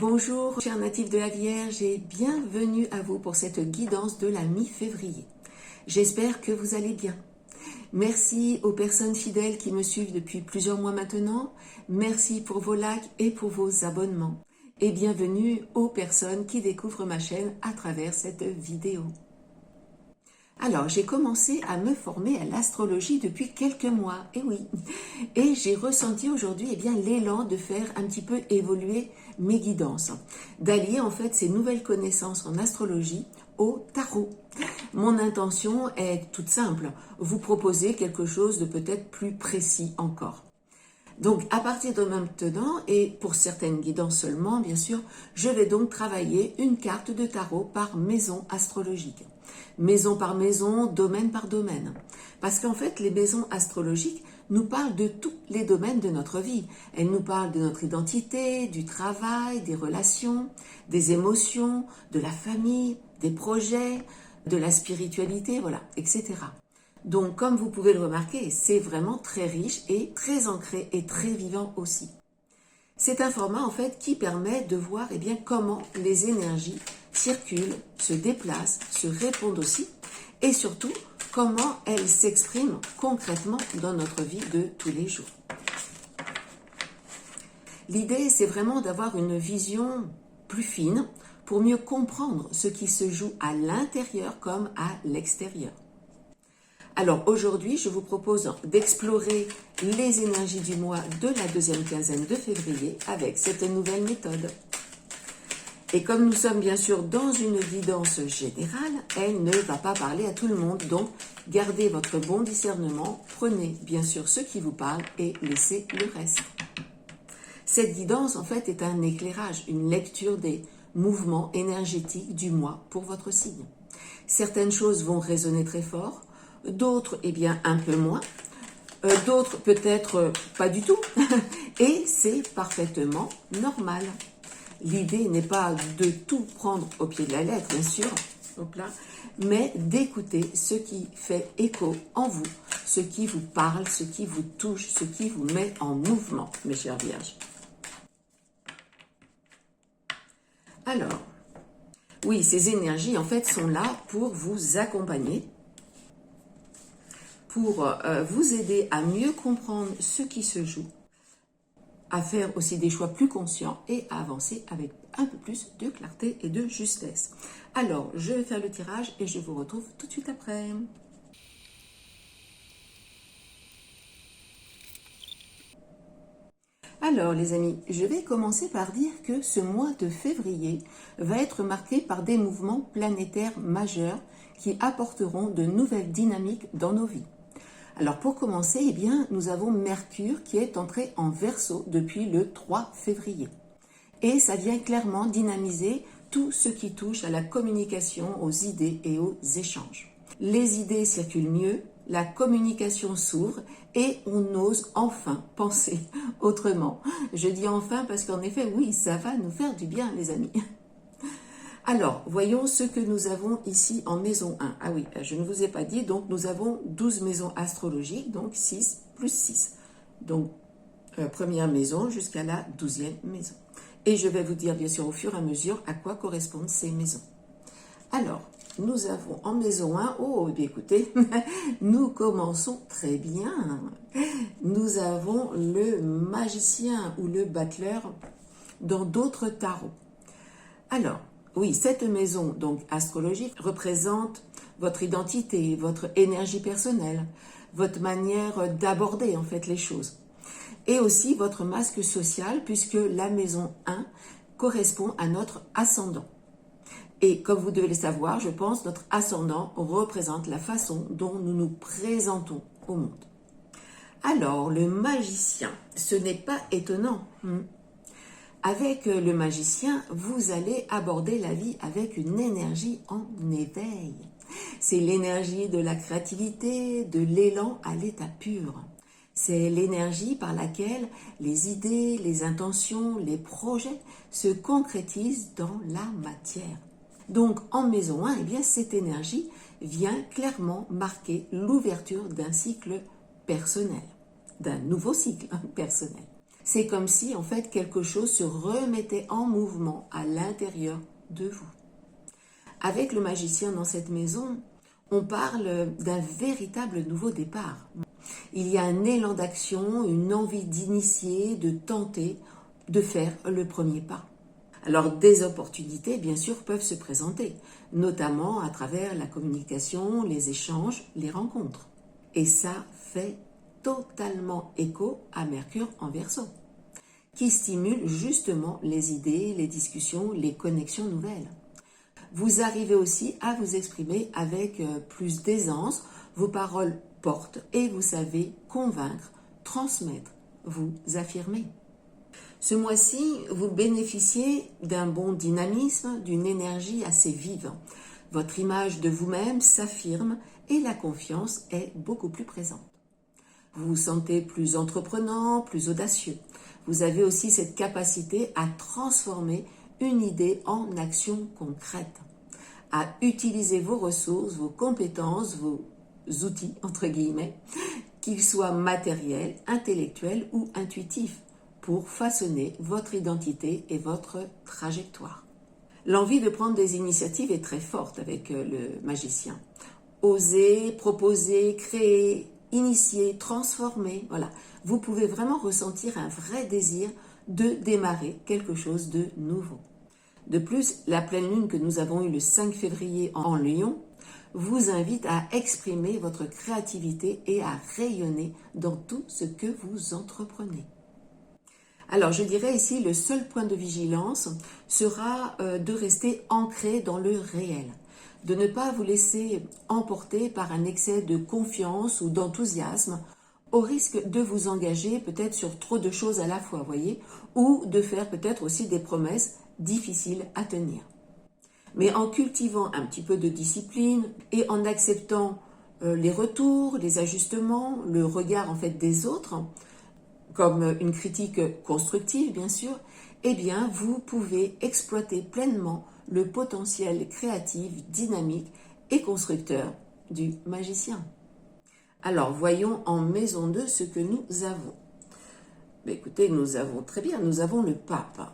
Bonjour chers natifs de la Vierge et bienvenue à vous pour cette guidance de la mi-février. J'espère que vous allez bien. Merci aux personnes fidèles qui me suivent depuis plusieurs mois maintenant. Merci pour vos likes et pour vos abonnements. Et bienvenue aux personnes qui découvrent ma chaîne à travers cette vidéo. Alors, j'ai commencé à me former à l'astrologie depuis quelques mois, et oui. Et j'ai ressenti aujourd'hui l'élan de faire un petit peu évoluer mes guidances. D'allier en fait ces nouvelles connaissances en astrologie au tarot. Mon intention est toute simple, vous proposer quelque chose de peut-être plus précis encore. Donc à partir de maintenant, et pour certaines guidances seulement bien sûr, je vais donc travailler une carte de tarot par maison astrologique. Maison par maison, domaine par domaine. Parce qu'en fait, les maisons astrologiques nous parlent de tous les domaines de notre vie. Elles nous parlent de notre identité, du travail, des relations, des émotions, de la famille, des projets, de la spiritualité, voilà, etc. Donc, comme vous pouvez le remarquer, c'est vraiment très riche et très ancré et très vivant aussi. C'est un format en fait qui permet de voir comment les énergies circulent, se déplacent, se répondent aussi et surtout comment elles s'expriment concrètement dans notre vie de tous les jours. L'idée, c'est vraiment d'avoir une vision plus fine pour mieux comprendre ce qui se joue à l'intérieur comme à l'extérieur. Alors aujourd'hui, je vous propose d'explorer les énergies du mois de la deuxième quinzaine de février avec cette nouvelle méthode. Et comme nous sommes bien sûr dans une guidance générale, elle ne va pas parler à tout le monde, donc gardez votre bon discernement, prenez bien sûr ce qui vous parle et laissez le reste. Cette guidance en fait est un éclairage, une lecture des mouvements énergétiques du mois pour votre signe. Certaines choses vont résonner très fort, d'autres un peu moins, d'autres peut-être pas du tout, et c'est parfaitement normal. L'idée n'est pas de tout prendre au pied de la lettre, bien sûr, mais d'écouter ce qui fait écho en vous, ce qui vous parle, ce qui vous touche, ce qui vous met en mouvement, mes chères vierges. Alors, oui, ces énergies en fait sont là pour vous accompagner, pour vous aider à mieux comprendre ce qui se joue, à faire aussi des choix plus conscients et à avancer avec un peu plus de clarté et de justesse. Alors, je vais faire le tirage et je vous retrouve tout de suite après. Alors les amis, je vais commencer par dire que ce mois de février va être marqué par des mouvements planétaires majeurs qui apporteront de nouvelles dynamiques dans nos vies. Alors pour commencer, nous avons Mercure qui est entré en Verseau depuis le 3 février. Et ça vient clairement dynamiser tout ce qui touche à la communication, aux idées et aux échanges. Les idées circulent mieux, la communication s'ouvre et on ose enfin penser autrement. Je dis enfin parce qu'en effet, oui, ça va nous faire du bien les amis. Alors, voyons ce que nous avons ici en maison 1. Ah oui, je ne vous ai pas dit, donc nous avons 12 maisons astrologiques, donc 6 plus 6. Donc, première maison jusqu'à la 12e maison. Et je vais vous dire bien sûr au fur et à mesure à quoi correspondent ces maisons. Alors, nous avons en maison 1, écoutez, nous commençons très bien. Nous avons le magicien ou le battleur dans d'autres tarots. Alors, oui, cette maison donc astrologique représente votre identité, votre énergie personnelle, votre manière d'aborder en fait les choses. Et aussi votre masque social puisque la maison 1 correspond à notre ascendant. Et comme vous devez le savoir, je pense, notre ascendant représente la façon dont nous nous présentons au monde. Alors, le magicien, ce n'est pas étonnant. Avec le magicien, vous allez aborder la vie avec une énergie en éveil. C'est l'énergie de la créativité, de l'élan à l'état pur. C'est l'énergie par laquelle les idées, les intentions, les projets se concrétisent dans la matière. Donc en maison 1, cette énergie vient clairement marquer l'ouverture d'un cycle personnel, d'un nouveau cycle personnel. C'est comme si en fait quelque chose se remettait en mouvement à l'intérieur de vous. Avec le magicien dans cette maison, on parle d'un véritable nouveau départ. Il y a un élan d'action, une envie d'initier, de tenter, de faire le premier pas. Alors des opportunités, bien sûr, peuvent se présenter, notamment à travers la communication, les échanges, les rencontres. Et ça fait totalement écho à Mercure en Verseau, qui stimule justement les idées, les discussions, les connexions nouvelles. Vous arrivez aussi à vous exprimer avec plus d'aisance, vos paroles portent et vous savez convaincre, transmettre, vous affirmer. Ce mois-ci, vous bénéficiez d'un bon dynamisme, d'une énergie assez vive. Votre image de vous-même s'affirme et la confiance est beaucoup plus présente. Vous vous sentez plus entreprenant, plus audacieux. Vous avez aussi cette capacité à transformer une idée en action concrète, à utiliser vos ressources, vos compétences, vos outils, entre guillemets, qu'ils soient matériels, intellectuels ou intuitifs, pour façonner votre identité et votre trajectoire. L'envie de prendre des initiatives est très forte avec le magicien. Oser, proposer, créer, initier, transformer, voilà. Vous pouvez vraiment ressentir un vrai désir de démarrer quelque chose de nouveau. De plus, la pleine lune que nous avons eue le 5 février en Lion vous invite à exprimer votre créativité et à rayonner dans tout ce que vous entreprenez. Alors, je dirais ici, le seul point de vigilance sera de rester ancré dans le réel, de ne pas vous laisser emporter par un excès de confiance ou d'enthousiasme, au risque de vous engager peut-être sur trop de choses à la fois, voyez, ou de faire peut-être aussi des promesses difficiles à tenir. Mais en cultivant un petit peu de discipline et en acceptant les retours, les ajustements, le regard en fait des autres, comme une critique constructive bien sûr, eh bien vous pouvez exploiter pleinement le potentiel créatif, dynamique et constructeur du magicien. Alors voyons en maison 2 ce que nous avons. Mais écoutez, nous avons très bien, nous avons le pape.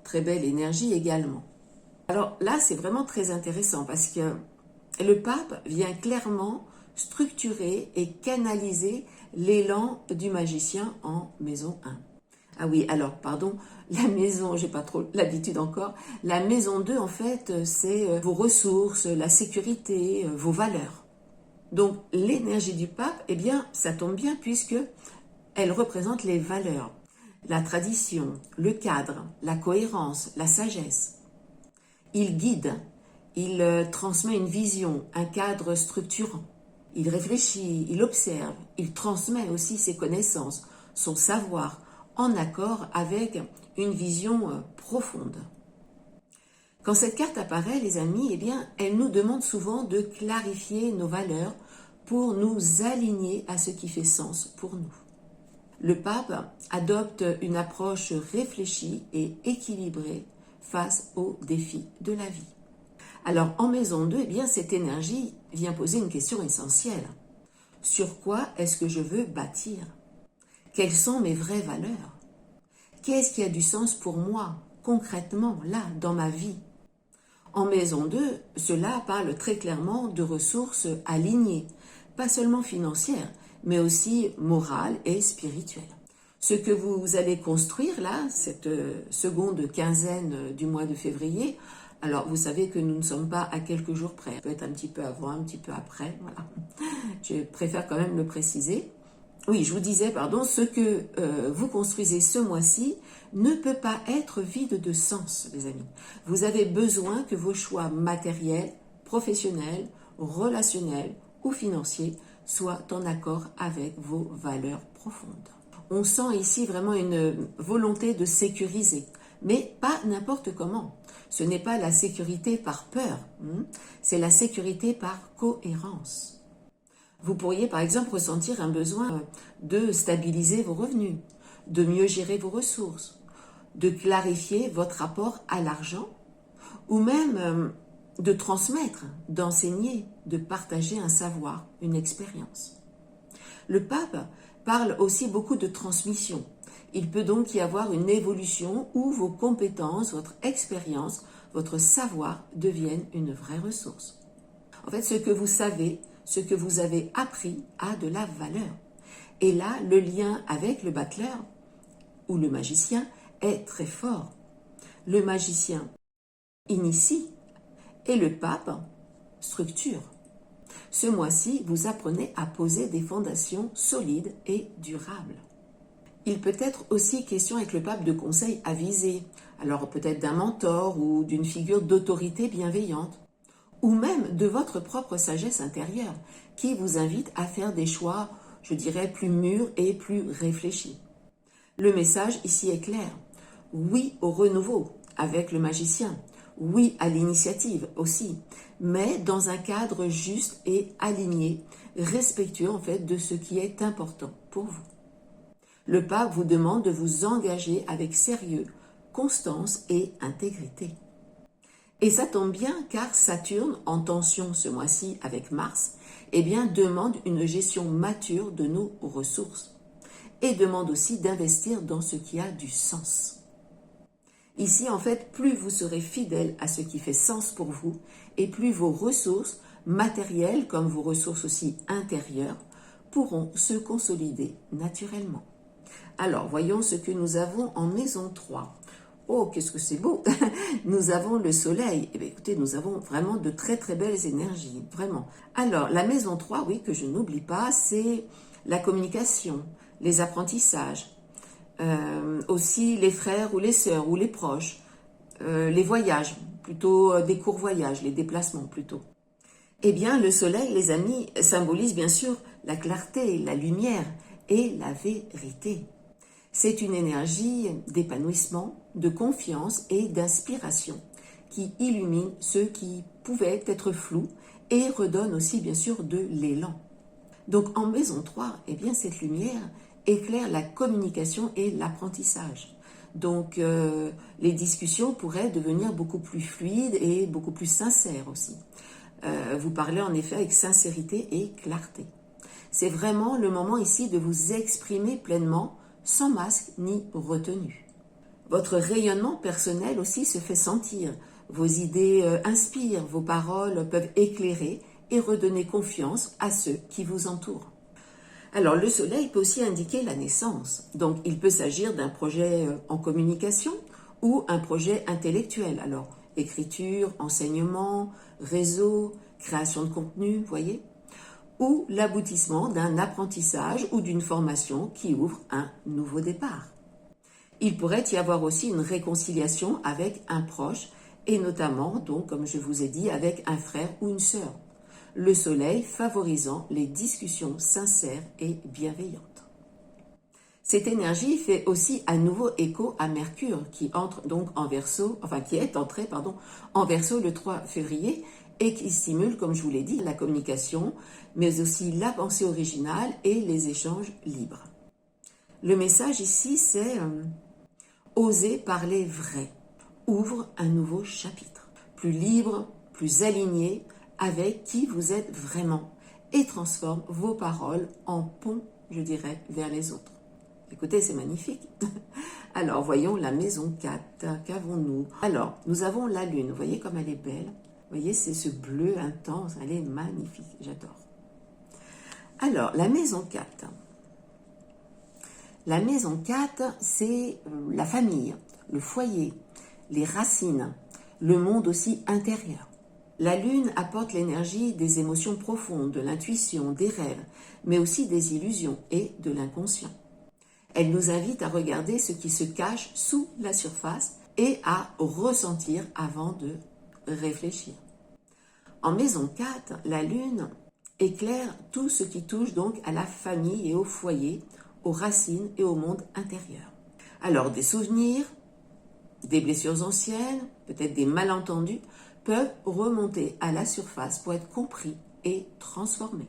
Très belle énergie également. Alors là, c'est vraiment très intéressant parce que le pape vient clairement structurer et canaliser l'élan du magicien en maison 1. Ah oui, alors, pardon, la maison, j'ai pas trop l'habitude encore, la maison 2, en fait, c'est vos ressources, la sécurité, vos valeurs. Donc, l'énergie du pape, eh bien, ça tombe bien puisque elle représente les valeurs, la tradition, le cadre, la cohérence, la sagesse. Il guide, il transmet une vision, un cadre structurant. Il réfléchit, il observe, il transmet aussi ses connaissances, son savoir, en accord avec une vision profonde. Quand cette carte apparaît, les amis, eh bien, elle nous demande souvent de clarifier nos valeurs pour nous aligner à ce qui fait sens pour nous. Le pape adopte une approche réfléchie et équilibrée face aux défis de la vie. Alors, en maison 2, eh bien, cette énergie vient poser une question essentielle. Sur quoi est-ce que je veux bâtir? Quelles sont mes vraies valeurs? Qu'est-ce qui a du sens pour moi, concrètement, là, dans ma vie? En maison 2, cela parle très clairement de ressources alignées, pas seulement financières, mais aussi morales et spirituelles. Ce que vous allez construire là, cette seconde quinzaine du mois de février, alors vous savez que nous ne sommes pas à quelques jours près, ça peut être un petit peu avant, un petit peu après, voilà. Je préfère quand même le préciser. Oui, je vous disais, pardon, ce que vous construisez ce mois-ci ne peut pas être vide de sens, les amis. Vous avez besoin que vos choix matériels, professionnels, relationnels ou financiers soient en accord avec vos valeurs profondes. On sent ici vraiment une volonté de sécuriser, mais pas n'importe comment. Ce n'est pas la sécurité par peur, c'est la sécurité par cohérence. Vous pourriez par exemple ressentir un besoin de stabiliser vos revenus, de mieux gérer vos ressources, de clarifier votre rapport à l'argent, ou même de transmettre, d'enseigner, de partager un savoir, une expérience. Le pape parle aussi beaucoup de transmission. Il peut donc y avoir une évolution où vos compétences, votre expérience, votre savoir deviennent une vraie ressource. En fait, ce que vous savez, ce que vous avez appris a de la valeur. Et là, le lien avec le battleur ou le magicien est très fort. Le magicien initie et le pape structure. Ce mois-ci, vous apprenez à poser des fondations solides et durables. Il peut être aussi question avec le pape de conseils avisés, alors peut-être d'un mentor ou d'une figure d'autorité bienveillante, ou même de votre propre sagesse intérieure qui vous invite à faire des choix, je dirais, plus mûrs et plus réfléchis. Le message ici est clair. Oui au renouveau avec le magicien, oui à l'initiative aussi, mais dans un cadre juste et aligné, respectueux en fait de ce qui est important pour vous. Le pape vous demande de vous engager avec sérieux, constance et intégrité. Et ça tombe bien car Saturne, en tension ce mois-ci avec Mars, demande une gestion mature de nos ressources et demande aussi d'investir dans ce qui a du sens. Ici, en fait, plus vous serez fidèle à ce qui fait sens pour vous et plus vos ressources matérielles comme vos ressources aussi intérieures pourront se consolider naturellement. Alors, voyons ce que nous avons en maison 3. Oh, qu'est-ce que c'est beau! Nous avons le soleil. Eh bien, écoutez, nous avons vraiment de très très belles énergies, vraiment. Alors, la maison 3, oui, que je n'oublie pas, c'est la communication, les apprentissages, aussi les frères ou les sœurs ou les proches, les voyages, plutôt des courts voyages, les déplacements plutôt. Eh bien, le soleil, les amis, symbolise bien sûr la clarté, la lumière et la vérité. C'est une énergie d'épanouissement, de confiance et d'inspiration qui illumine ceux qui pouvaient être flous et redonne aussi bien sûr de l'élan. Donc en maison 3, eh bien cette lumière éclaire la communication et l'apprentissage. Donc les discussions pourraient devenir beaucoup plus fluides et beaucoup plus sincères aussi. Vous parlez en effet avec sincérité et clarté. C'est vraiment le moment ici de vous exprimer pleinement, sans masque ni retenue. Votre rayonnement personnel aussi se fait sentir. Vos idées inspirent, vos paroles peuvent éclairer et redonner confiance à ceux qui vous entourent. Alors le soleil peut aussi indiquer la naissance. Donc il peut s'agir d'un projet en communication ou un projet intellectuel. Alors écriture, enseignement, réseau, création de contenu, voyez, ou l'aboutissement d'un apprentissage ou d'une formation qui ouvre un nouveau départ. Il pourrait y avoir aussi une réconciliation avec un proche et notamment, donc, comme je vous ai dit, avec un frère ou une sœur. Le soleil favorisant les discussions sincères et bienveillantes. Cette énergie fait aussi à nouveau écho à Mercure qui entre donc en Verseau, qui est entré en Verseau le 3 février et qui stimule, comme je vous l'ai dit, la communication, mais aussi la pensée originale et les échanges libres. Le message ici, c'est oser parler vrai, ouvre un nouveau chapitre, plus libre, plus aligné avec qui vous êtes vraiment et transforme vos paroles en pont, je dirais, vers les autres. Écoutez, c'est magnifique. Alors, voyons la maison 4. Qu'avons-nous? Alors, nous avons la lune. Vous voyez comme elle est belle? Vous voyez, c'est ce bleu intense. Elle est magnifique. J'adore. Alors, la maison 4. La maison 4, c'est la famille, le foyer, les racines, le monde aussi intérieur. La lune apporte l'énergie des émotions profondes, de l'intuition, des rêves, mais aussi des illusions et de l'inconscient. Elle nous invite à regarder ce qui se cache sous la surface et à ressentir avant de réfléchir. En maison 4, la lune éclaire tout ce qui touche donc à la famille et au foyer, aux racines et au monde intérieur. Alors des souvenirs, des blessures anciennes, peut-être des malentendus, peuvent remonter à la surface pour être compris et transformés.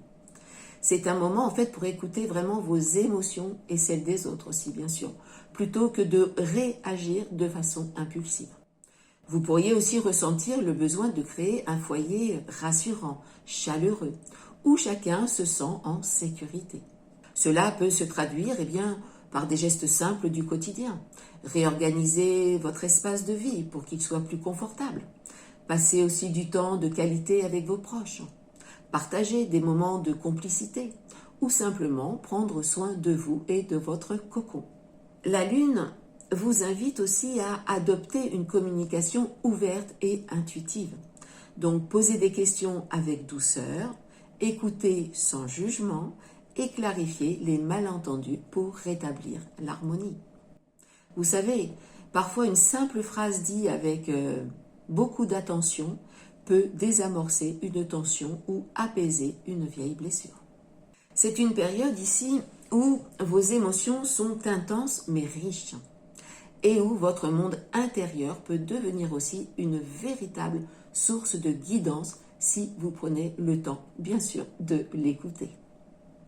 C'est un moment en fait pour écouter vraiment vos émotions et celles des autres aussi bien sûr, plutôt que de réagir de façon impulsive. Vous pourriez aussi ressentir le besoin de créer un foyer rassurant, chaleureux, où chacun se sent en sécurité. Cela peut se traduire par des gestes simples du quotidien. Réorganisez votre espace de vie pour qu'il soit plus confortable. Passez aussi du temps de qualité avec vos proches. Partagez des moments de complicité ou simplement prendre soin de vous et de votre cocon. La Lune vous invite aussi à adopter une communication ouverte et intuitive. Donc posez des questions avec douceur, écoutez sans jugement et clarifiez les malentendus pour rétablir l'harmonie. Vous savez, parfois une simple phrase dite avec beaucoup d'attention peut désamorcer une tension ou apaiser une vieille blessure. C'est une période ici où vos émotions sont intenses mais riches et où votre monde intérieur peut devenir aussi une véritable source de guidance si vous prenez le temps, bien sûr, de l'écouter.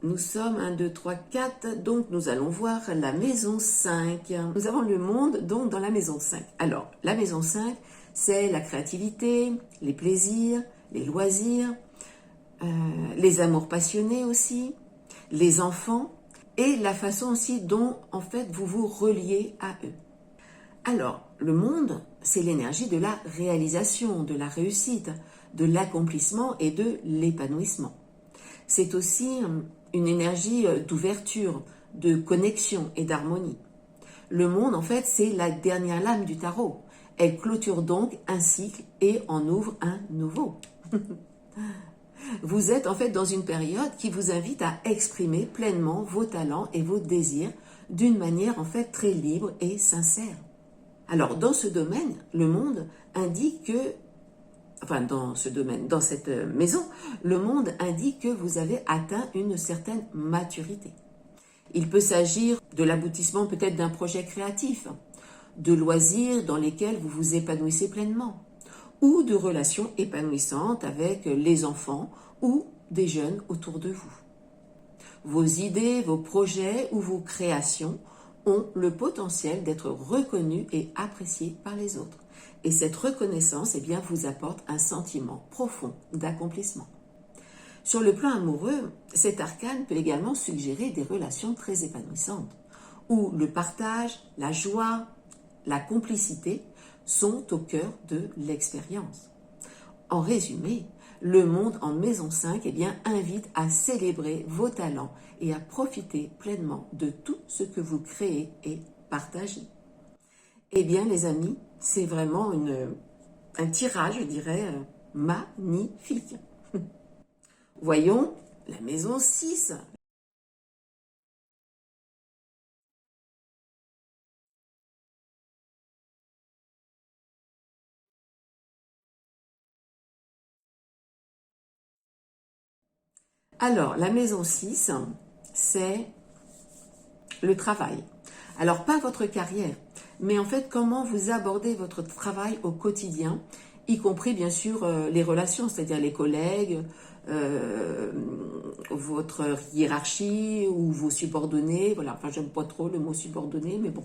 Nous sommes 1, 2, 3, 4, donc nous allons voir la maison 5. Nous avons le monde donc dans la maison 5. Alors, la maison 5, c'est la créativité, les plaisirs, les loisirs, les amours passionnés aussi, les enfants et la façon aussi dont en fait vous vous reliez à eux. Alors, le monde, c'est l'énergie de la réalisation, de la réussite, de l'accomplissement et de l'épanouissement. C'est aussi une énergie d'ouverture, de connexion et d'harmonie. Le monde, en fait, c'est la dernière lame du tarot. Elle clôture donc un cycle et en ouvre un nouveau. Vous êtes en fait dans une période qui vous invite à exprimer pleinement vos talents et vos désirs d'une manière en fait très libre et sincère. Alors dans ce domaine, le monde indique que, dans cette maison, le monde indique que vous avez atteint une certaine maturité. Il peut s'agir de l'aboutissement peut-être d'un projet créatif, de loisirs dans lesquels vous vous épanouissez pleinement, ou de relations épanouissantes avec les enfants ou des jeunes autour de vous. Vos idées, vos projets ou vos créations ont le potentiel d'être reconnus et appréciés par les autres. Et cette reconnaissance vous apporte un sentiment profond d'accomplissement. Sur le plan amoureux, cet arcane peut également suggérer des relations très épanouissantes, où le partage, la joie, la complicité sont au cœur de l'expérience. En résumé, le monde en maison 5 invite à célébrer vos talents et à profiter pleinement de tout ce que vous créez et partagez. Les amis, c'est vraiment un tirage, je dirais, magnifique. Voyons la maison 6. Alors, la maison 6, c'est le travail. Alors, pas votre carrière, mais en fait, comment vous abordez votre travail au quotidien, y compris bien sûr les relations, c'est-à-dire les collègues, votre hiérarchie ou vos subordonnés. Voilà, j'aime pas trop le mot subordonné, mais bon.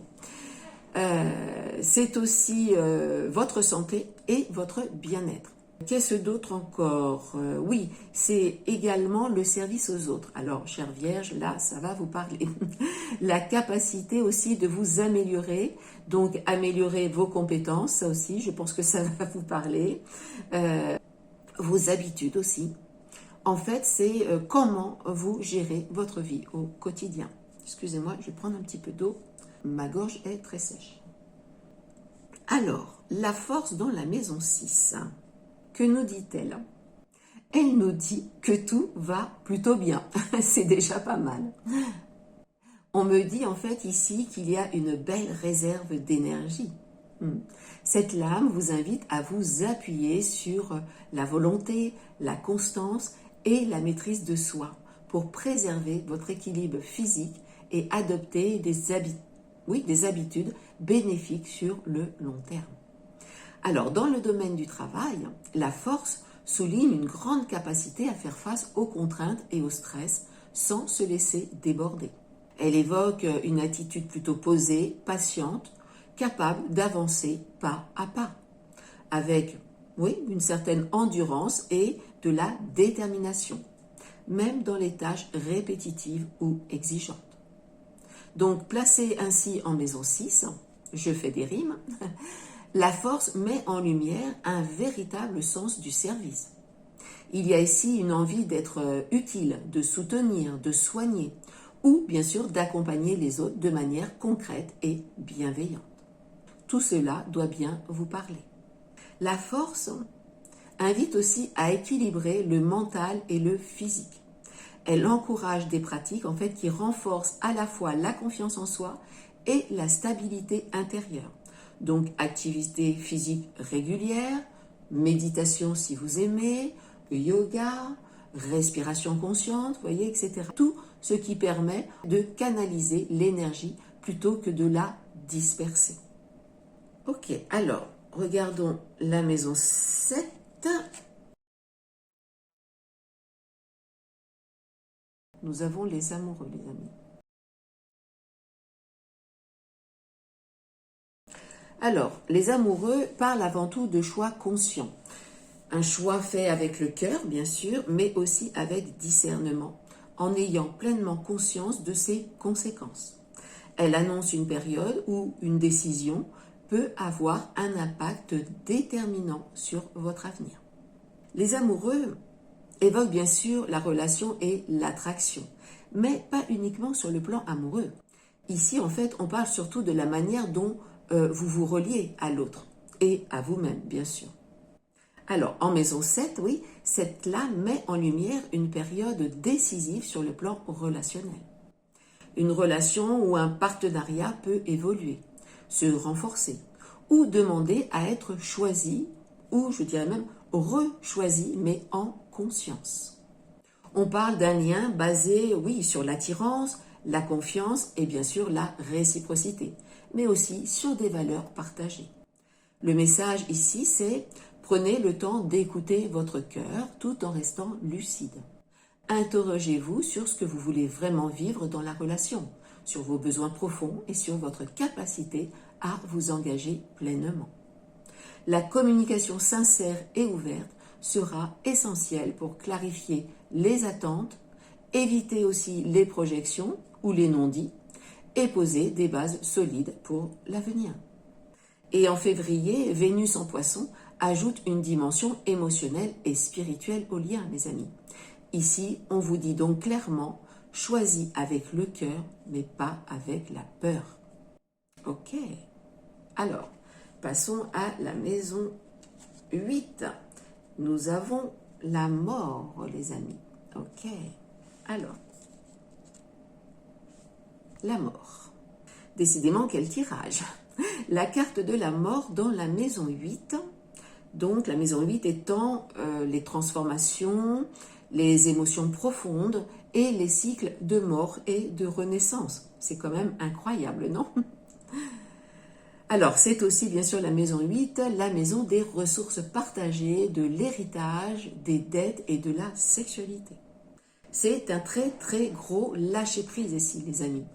C'est aussi votre santé et votre bien-être. Qu'est-ce d'autre encore? Oui, c'est également le service aux autres. Alors, chère Vierge, là, ça va vous parler. La capacité aussi de vous améliorer, donc améliorer vos compétences, ça aussi, je pense que ça va vous parler. Vos habitudes aussi. En fait, c'est comment vous gérez votre vie au quotidien. Excusez-moi, je vais prendre un petit peu d'eau. Ma gorge est très sèche. Alors, la force dans la maison 6. Que nous dit-elle? Elle nous dit que tout va plutôt bien. C'est déjà pas mal. On me dit en fait ici qu'il y a une belle réserve d'énergie. Cette lame vous invite à vous appuyer sur la volonté, la constance et la maîtrise de soi pour préserver votre équilibre physique et adopter des habitudes bénéfiques sur le long terme. Alors, dans le domaine du travail, la force souligne une grande capacité à faire face aux contraintes et au stress sans se laisser déborder. Elle évoque une attitude plutôt posée, patiente, capable d'avancer pas à pas, avec, une certaine endurance et de la détermination, même dans les tâches répétitives ou exigeantes. Donc, placé ainsi en maison 6, je fais des rimes, la force met en lumière un véritable sens du service. Il y a ici une envie d'être utile, de soutenir, de soigner, ou bien sûr d'accompagner les autres de manière concrète et bienveillante. Tout cela doit bien vous parler. La force invite aussi à équilibrer le mental et le physique. Elle encourage des pratiques en fait qui renforcent à la fois la confiance en soi et la stabilité intérieure. Donc activité physique régulière, méditation si vous aimez, yoga, respiration consciente, voyez, etc. Tout ce qui permet de canaliser l'énergie plutôt que de la disperser. Ok, alors regardons la maison 7. Nous avons les amoureux, les amis. Alors, les amoureux parlent avant tout de choix conscients. Un choix fait avec le cœur, bien sûr, mais aussi avec discernement, en ayant pleinement conscience de ses conséquences. Elle annonce une période où une décision peut avoir un impact déterminant sur votre avenir. Les amoureux évoquent bien sûr la relation et l'attraction, mais pas uniquement sur le plan amoureux. Ici, en fait, on parle surtout de la manière dont vous vous reliez à l'autre et à vous-même, bien sûr. Alors, en maison 7, oui, cette lame met en lumière une période décisive sur le plan relationnel. Une relation ou un partenariat peut évoluer, se renforcer ou demander à être choisi ou, je dirais même, rechoisi, mais en conscience. On parle d'un lien basé, oui, sur l'attirance, la confiance et bien sûr la réciprocité, mais aussi sur des valeurs partagées. Le message ici, c'est prenez le temps d'écouter votre cœur tout en restant lucide. Interrogez-vous sur ce que vous voulez vraiment vivre dans la relation, sur vos besoins profonds et sur votre capacité à vous engager pleinement. La communication sincère et ouverte sera essentielle pour clarifier les attentes, éviter aussi les projections ou les non-dits et poser des bases solides pour l'avenir. Et en février, Vénus en Poisson ajoute une dimension émotionnelle et spirituelle au lien, mes amis. Ici, on vous dit donc clairement, choisis avec le cœur, mais pas avec la peur. Ok. Alors, passons à la maison 8. Nous avons la mort, les amis. Ok. Alors, la mort. Décidément, quel tirage. La carte de la mort dans la maison 8. Donc, la maison 8 étant les transformations, les émotions profondes et les cycles de mort et de renaissance. C'est quand même incroyable, non? Alors, c'est aussi bien sûr la maison 8, la maison des ressources partagées, de l'héritage, des dettes et de la sexualité. C'est un très très gros lâcher-prise ici, les amis.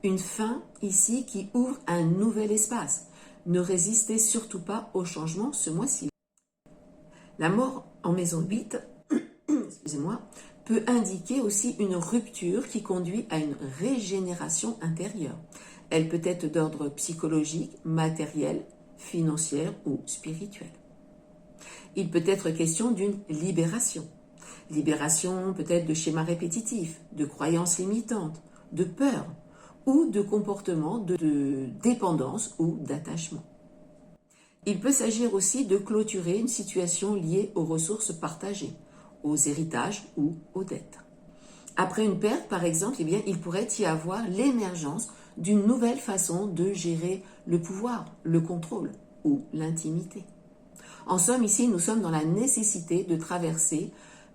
Une fin ici qui ouvre un nouvel espace. Ne résistez surtout pas au changement ce mois-ci. La mort en maison 8, excusez-moi, peut indiquer aussi une rupture qui conduit à une régénération intérieure. Elle peut être d'ordre psychologique, matériel, financière ou spirituel. Il peut être question d'une libération. Libération peut-être de schémas répétitifs, de croyances limitantes, de peur ou de comportements de dépendance ou d'attachement. Il peut s'agir aussi de clôturer une situation liée aux ressources partagées, aux héritages ou aux dettes. Après une perte, par exemple, eh bien, il pourrait y avoir l'émergence d'une nouvelle façon de gérer le pouvoir, le contrôle ou l'intimité. En somme, ici, nous sommes dans la nécessité de traverser,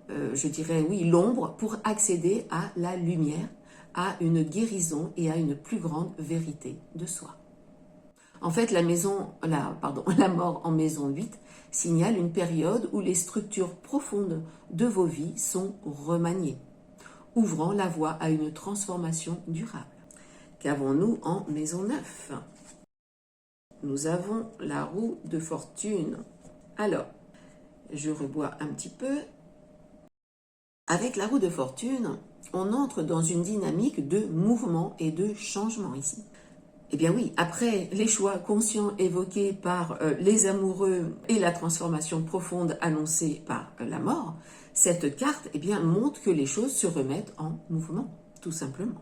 je dirais oui, l'ombre pour accéder à la lumière, à une guérison et à une plus grande vérité de soi. En fait, la mort en maison 8 signale une période où les structures profondes de vos vies sont remaniées, ouvrant la voie à une transformation durable. Qu'avons-nous en maison 9? Nous avons la roue de fortune. Alors, je rebois un petit peu. Avec la roue de fortune, on entre dans une dynamique de mouvement et de changement ici. Eh bien oui, après les choix conscients évoqués par les amoureux et la transformation profonde annoncée par la mort, cette carte montre que les choses se remettent en mouvement, tout simplement.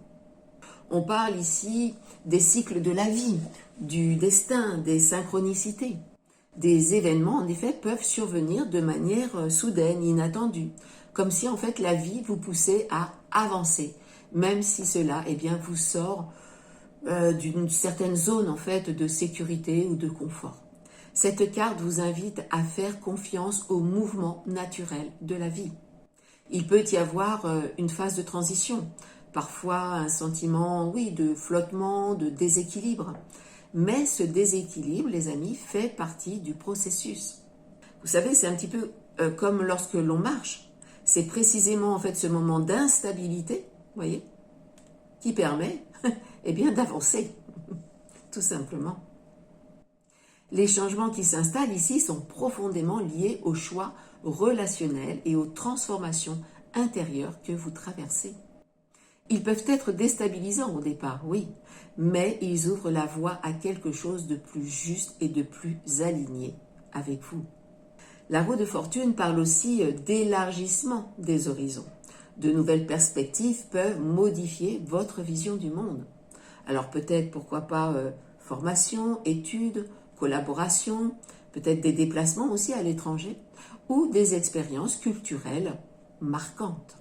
On parle ici des cycles de la vie, du destin, des synchronicités. Des événements, en effet, peuvent survenir de manière soudaine, inattendue, comme si, en fait, la vie vous poussait à avancer, même si cela, vous sort d'une certaine zone, en fait, de sécurité ou de confort. Cette carte vous invite à faire confiance au mouvement naturel de la vie. Il peut y avoir une phase de transition, parfois un sentiment, oui, de flottement, de déséquilibre. Mais ce déséquilibre, les amis, fait partie du processus. Vous savez, c'est un petit peu comme lorsque l'on marche. C'est précisément en fait ce moment d'instabilité, voyez, qui permet d'avancer, tout simplement. Les changements qui s'installent ici sont profondément liés aux choix relationnels et aux transformations intérieures que vous traversez. Ils peuvent être déstabilisants au départ, oui, mais ils ouvrent la voie à quelque chose de plus juste et de plus aligné avec vous. La roue de fortune parle aussi d'élargissement des horizons. De nouvelles perspectives peuvent modifier votre vision du monde. Alors peut-être, pourquoi pas, formation, études, collaboration, peut-être des déplacements aussi à l'étranger, ou des expériences culturelles marquantes.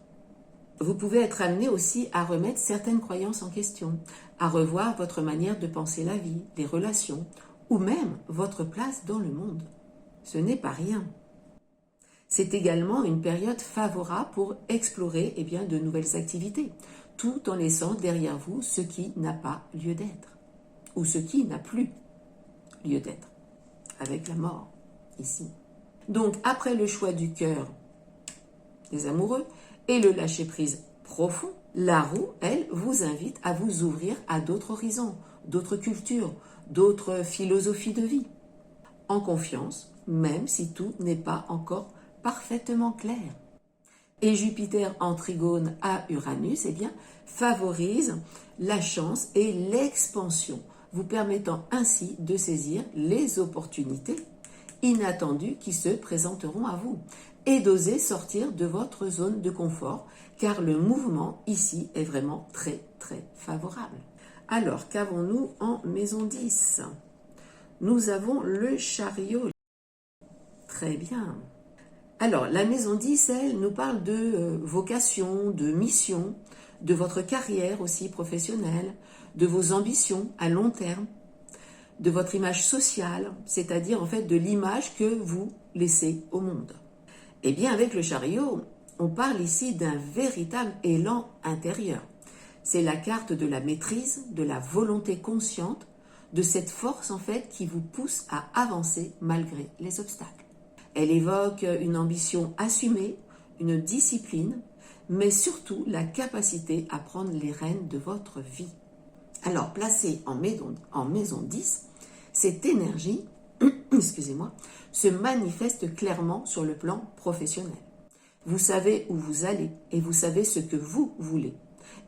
Vous pouvez être amené aussi à remettre certaines croyances en question, à revoir votre manière de penser la vie, les relations, ou même votre place dans le monde. Ce n'est pas rien. C'est également une période favorable pour explorer de nouvelles activités, tout en laissant derrière vous ce qui n'a pas lieu d'être, ou ce qui n'a plus lieu d'être, avec la mort, ici. Donc, après le choix du cœur des amoureux et le lâcher-prise profond, la roue, elle, vous invite à vous ouvrir à d'autres horizons, d'autres cultures, d'autres philosophies de vie, en confiance, même si tout n'est pas encore parfaitement clair. Et Jupiter en trigone à Uranus, favorise la chance et l'expansion, vous permettant ainsi de saisir les opportunités inattendues qui se présenteront à vous et d'oser sortir de votre zone de confort, car le mouvement ici est vraiment très très favorable. Alors, qu'avons-nous en maison 10 ? Nous avons le chariot. Très bien. Alors, la maison 10, elle, nous parle de vocation, de mission, de votre carrière aussi professionnelle, de vos ambitions à long terme, de votre image sociale, c'est-à-dire en fait de l'image que vous laissez au monde. Eh bien, avec le chariot, on parle ici d'un véritable élan intérieur. C'est la carte de la maîtrise, de la volonté consciente, de cette force en fait qui vous pousse à avancer malgré les obstacles. Elle évoque une ambition assumée, une discipline, mais surtout la capacité à prendre les rênes de votre vie. Alors, placée en maison 10, cette énergie se manifeste clairement sur le plan professionnel. Vous savez où vous allez et vous savez ce que vous voulez.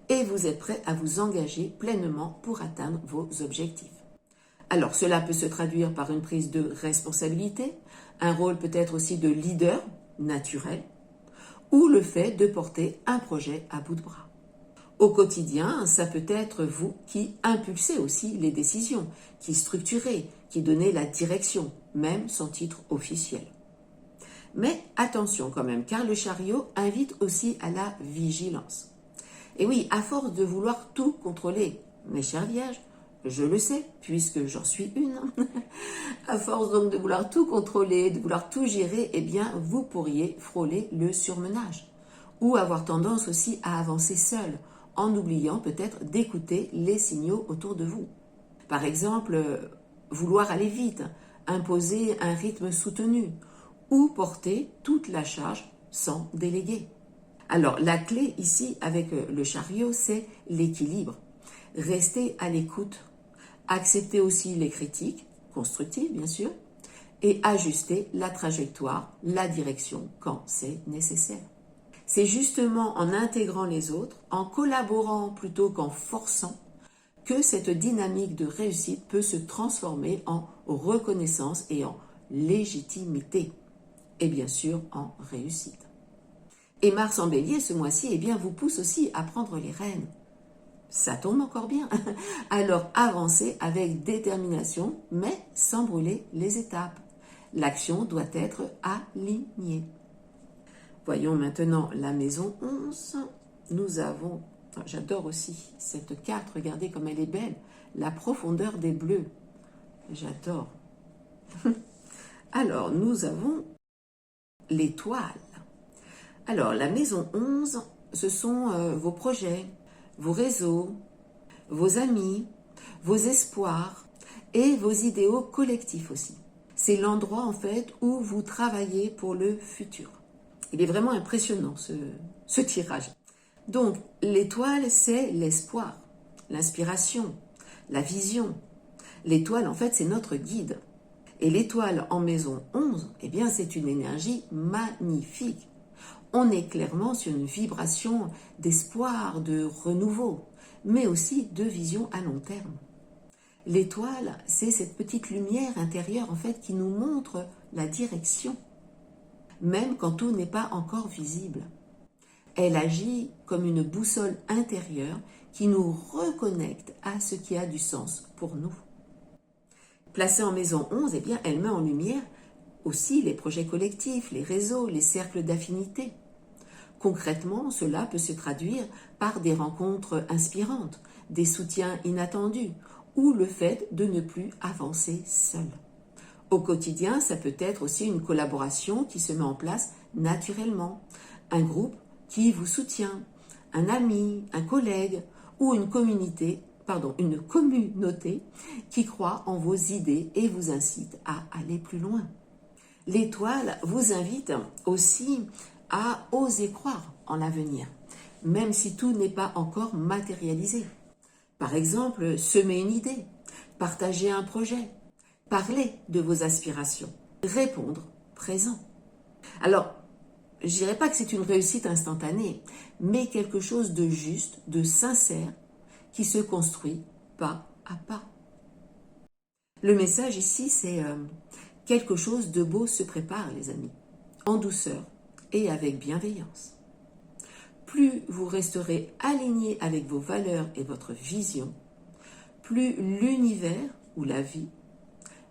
Et vous êtes prêt à vous engager pleinement pour atteindre vos objectifs. Alors, cela peut se traduire par une prise de responsabilité, un rôle peut-être aussi de leader naturel, ou le fait de porter un projet à bout de bras. Au quotidien, ça peut être vous qui impulsez aussi les décisions, qui structurez, qui donnez la direction, même sans titre officiel. Mais attention quand même, car le chariot invite aussi à la vigilance. Et oui, à force de vouloir tout contrôler, mes chers vierges, je le sais, puisque j'en suis une, à force donc de vouloir tout contrôler, de vouloir tout gérer, vous pourriez frôler le surmenage, ou avoir tendance aussi à avancer seul, en oubliant peut-être d'écouter les signaux autour de vous. Par exemple, vouloir aller vite, imposer un rythme soutenu, ou porter toute la charge sans déléguer. Alors, la clé ici avec le chariot, c'est l'équilibre. Restez à l'écoute, acceptez aussi les critiques, constructives bien sûr, et ajustez la trajectoire, la direction quand c'est nécessaire. C'est justement en intégrant les autres, en collaborant plutôt qu'en forçant, que cette dynamique de réussite peut se transformer en reconnaissance et en légitimité. Et bien sûr en réussite. Et Mars en Bélier ce mois-ci, eh bien, vous pousse aussi à prendre les rênes. Ça tombe encore bien. Alors avancez avec détermination, mais sans brûler les étapes. L'action doit être alignée. Voyons maintenant la maison 11. Nous avons, j'adore aussi cette carte, regardez comme elle est belle, la profondeur des bleus. J'adore. Alors, nous avons l'étoile. Alors, la maison 11, ce sont vos projets, vos réseaux, vos amis, vos espoirs et vos idéaux collectifs aussi. C'est l'endroit en fait où vous travaillez pour le futur. Il est vraiment impressionnant ce tirage. Donc, l'étoile, c'est l'espoir, l'inspiration, la vision. L'étoile, en fait, c'est notre guide. Et l'étoile en maison 11, eh bien, c'est une énergie magnifique. On est clairement sur une vibration d'espoir, de renouveau, mais aussi de vision à long terme. L'étoile, c'est cette petite lumière intérieure, en fait, qui nous montre la direction, même quand tout n'est pas encore visible. Elle agit comme une boussole intérieure qui nous reconnecte à ce qui a du sens pour nous. Placée en maison 11, eh bien, elle met en lumière aussi les projets collectifs, les réseaux, les cercles d'affinité. Concrètement, cela peut se traduire par des rencontres inspirantes, des soutiens inattendus ou le fait de ne plus avancer seul. Au quotidien, ça peut être aussi une collaboration qui se met en place naturellement, un groupe qui vous soutient, un ami, un collègue ou une communauté qui croit en vos idées et vous incite à aller plus loin. L'étoile vous invite aussi à oser croire en l'avenir, même si tout n'est pas encore matérialisé. Par exemple, semer une idée, partager un projet, parler de vos aspirations, répondre présent. Alors, je ne dirais pas que c'est une réussite instantanée, mais quelque chose de juste, de sincère, qui se construit pas à pas. Le message ici, c'est quelque chose de beau se prépare, les amis, en douceur et avec bienveillance. Plus vous resterez aligné avec vos valeurs et votre vision, plus l'univers ou la vie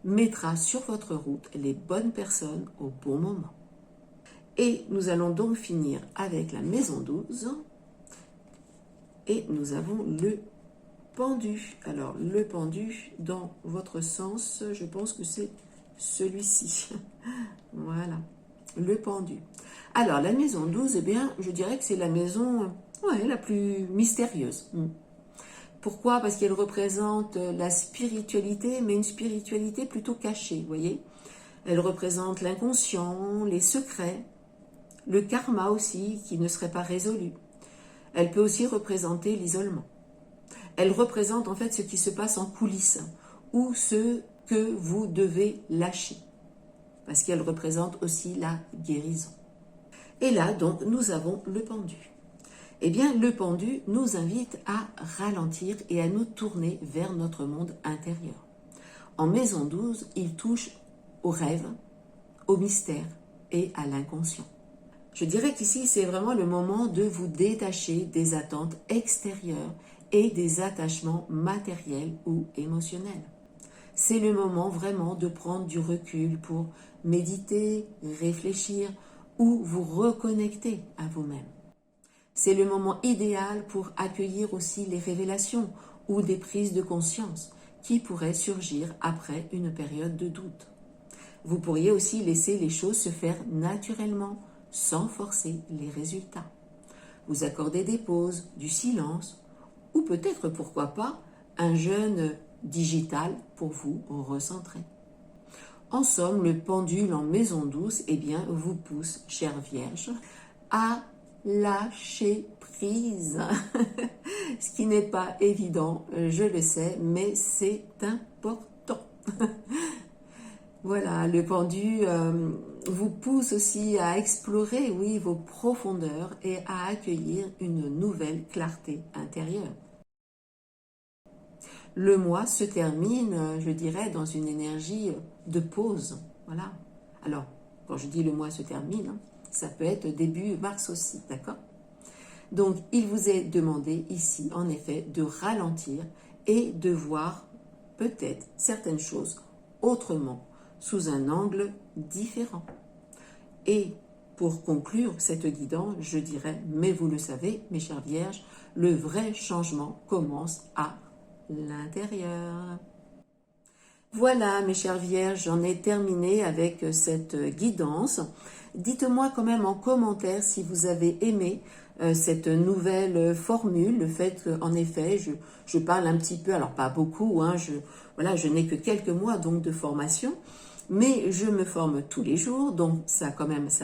mettra sur votre route les bonnes personnes au bon moment. Et nous allons donc finir avec la maison 12 et nous avons le pendu. Alors le pendu, dans votre sens, je pense que c'est celui-ci. Voilà, le pendu. Alors la maison 12, eh bien, je dirais que c'est la maison la plus mystérieuse. Pourquoi? Parce qu'elle représente la spiritualité, mais une spiritualité plutôt cachée, vous voyez. Elle représente l'inconscient, les secrets, le karma aussi, qui ne serait pas résolu. Elle peut aussi représenter l'isolement. Elle représente en fait ce qui se passe en coulisses, ou ce que vous devez lâcher, parce qu'elle représente aussi la guérison. Et là, donc, nous avons le pendu. Eh bien, le pendu nous invite à ralentir et à nous tourner vers notre monde intérieur. En maison 12, il touche au rêve, au mystère et à l'inconscient. Je dirais qu'ici, c'est vraiment le moment de vous détacher des attentes extérieures et des attachements matériels ou émotionnels. C'est le moment vraiment de prendre du recul pour méditer, réfléchir ou vous reconnecter à vous-même. C'est le moment idéal pour accueillir aussi les révélations ou des prises de conscience qui pourraient surgir après une période de doute. Vous pourriez aussi laisser les choses se faire naturellement, sans forcer les résultats. Vous accorder des pauses, du silence, ou peut-être, pourquoi pas, un jeûne digital pour vous recentrer. En somme, le pendule en maison 12, eh bien, vous pousse, chère Vierge, à lâcher prise. Ce qui n'est pas évident, je le sais, mais c'est important. Voilà, le pendu vous pousse aussi à explorer, oui, vos profondeurs et à accueillir une nouvelle clarté intérieure. Le mois se termine, je dirais, dans une énergie de pause. Voilà. Alors, quand je dis le mois se termine, hein, ça peut être début mars aussi, d'accord? Donc, il vous est demandé ici, en effet, de ralentir et de voir peut-être certaines choses autrement, sous un angle différent. Et pour conclure cette guidance, je dirais, mais vous le savez, mes chères vierges, le vrai changement commence à l'intérieur. Voilà, mes chères vierges, j'en ai terminé avec cette guidance. Dites-moi quand même en commentaire si vous avez aimé cette nouvelle formule, le fait qu'en effet, je parle un petit peu, alors pas beaucoup, hein, voilà, je n'ai que quelques mois donc de formation, mais je me forme tous les jours, donc ça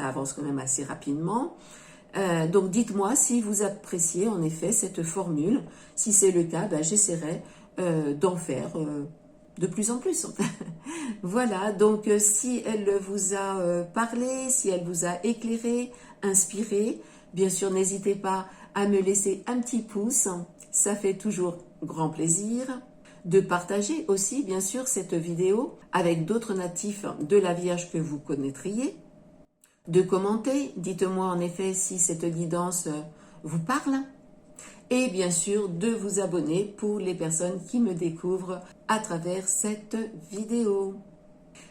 avance quand même assez rapidement. Donc dites-moi si vous appréciez en effet cette formule. Si c'est le cas, ben, j'essaierai d'en faire de plus en plus. Voilà, donc si elle vous a parlé, si elle vous a éclairé, inspiré, bien sûr n'hésitez pas à me laisser un petit pouce, ça fait toujours grand plaisir. De partager aussi bien sûr cette vidéo avec d'autres natifs de la Vierge que vous connaîtriez. De commenter, dites-moi en effet si cette guidance vous parle. Et bien sûr de vous abonner pour les personnes qui me découvrent à travers cette vidéo.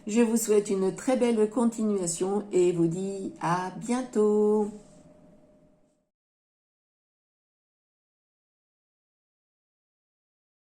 Je vous souhaite une très belle continuation et vous dis à bientôt.